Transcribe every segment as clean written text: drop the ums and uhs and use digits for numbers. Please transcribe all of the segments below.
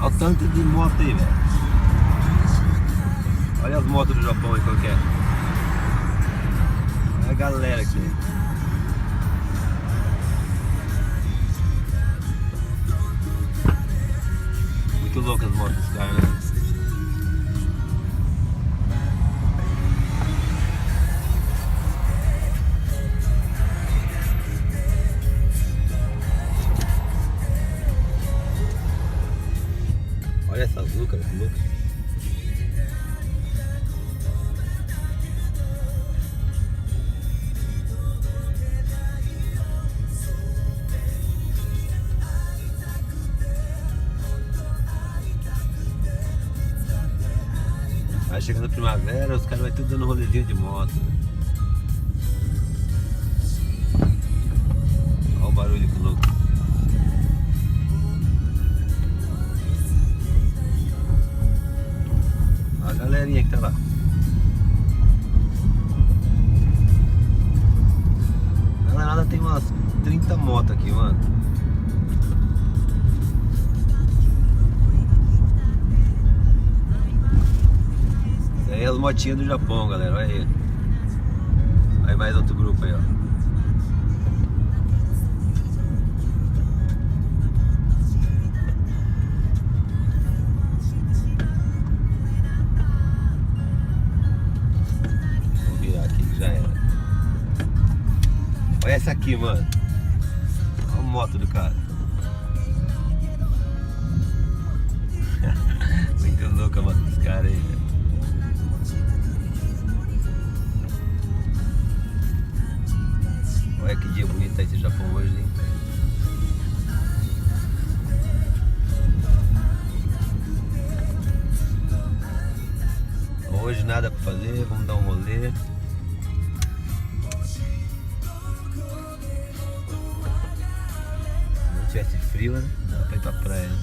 Olha o tanto de moto aí, velho. Olha as motos do Japão aí, qual que é. Olha a galera aqui. Muito louco as motos dos caras, né? Olha essa azul, cara, que louco. Vai chegando a primavera, os caras vão tudo dando rolezinho de moto. Olha o barulho que louco. Olha a galerinha que tá lá. Galera, tem umas 30 motos aqui, mano. Isso aí é as motinhas do Japão, galera, olha aí. Aí mais outro grupo aí, ó. Vou virar aqui que já era. Olha essa aqui, mano. Olha a moto do cara. Muito louca a moto dos caras aí, velho. Olha que dia bonito tá esse Japão hoje, hein? Hoje nada pra fazer, vamos dar um rolê. Se não tivesse frio, né? Dá pra ir pra praia, né?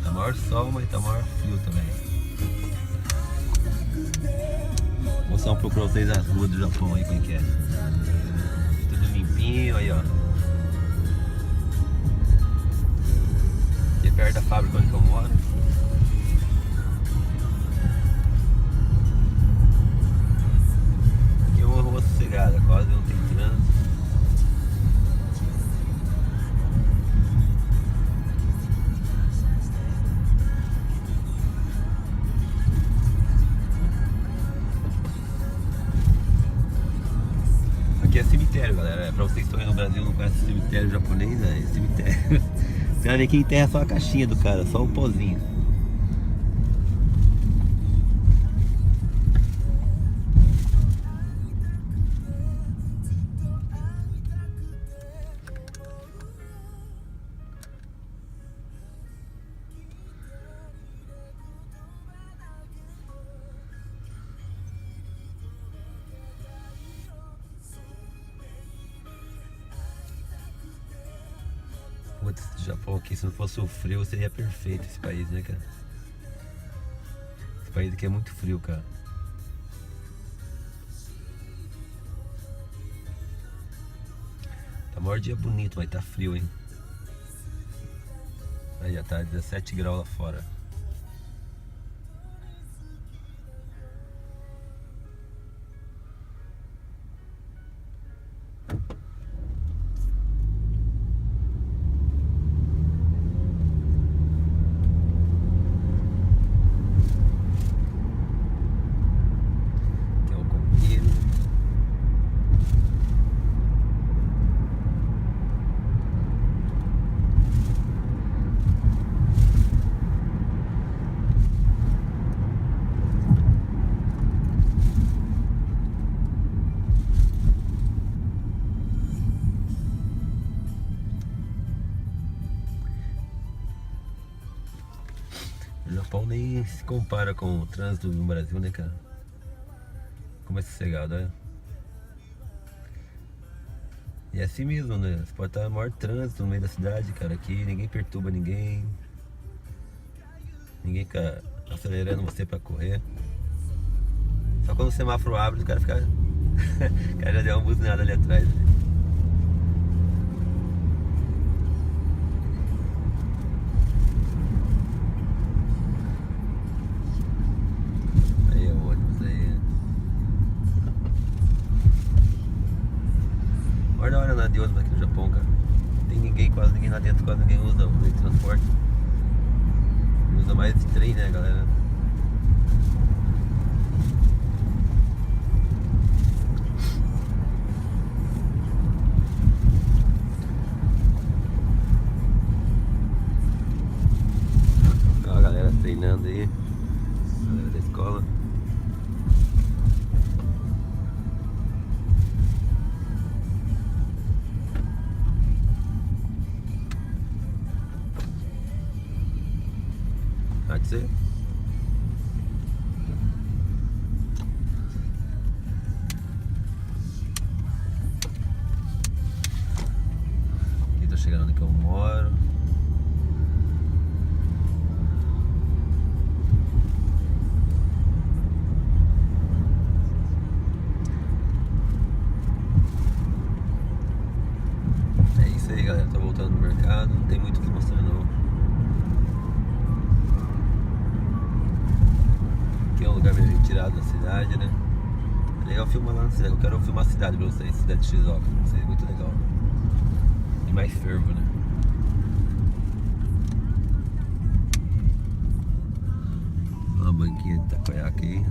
Tá maior sol, mas tá maior frio também. Vou mostrar pra vocês as ruas do Japão aí, como é que é. Tudo limpinho aí, ó. Aqui perto da fábrica onde eu moro. Aqui é uma rua sossegada, quase não tem trânsito. Aqui é cemitério, galera. Pra vocês que estão aí no Brasil e não conhecem o cemitério japonês, é cemitério. Você vai ver que enterra só a caixinha do cara, só o pozinho. Putz, esse Japão aqui, se não fosse o frio, seria perfeito esse país, né, cara? Esse país aqui é muito frio, cara. Tá maior dia bonito, vai tá frio, hein? Aí já tá 17 graus lá fora. O Japão nem se compara com o trânsito no Brasil, né, cara? Como é sossegado, olha. E é assim mesmo, né? Você pode estar no maior trânsito no meio da cidade, cara. Aqui ninguém perturba ninguém. Ninguém fica acelerando você pra correr. Só quando o semáforo abre, o cara fica... o cara já deu uma buzinada ali atrás. quase ninguém lá dentro, quase ninguém usa o meio de transporte. Usa mais de trem, né, galera? Ó, a galera treinando aí, a galera da escola. Pode ser. Aqui tô chegando onde que eu moro. É isso aí, galera. Tô voltando no mercado. Não tem muito o que mostrar, não. Aqui é um lugar meio retirado da cidade, né? É legal filmar lá na cidade. Eu quero filmar a cidade pra vocês, cidade de Shizuoka. Isso aí é muito legal. E mais fervo, né? Uma banquinha de takoyaki aí.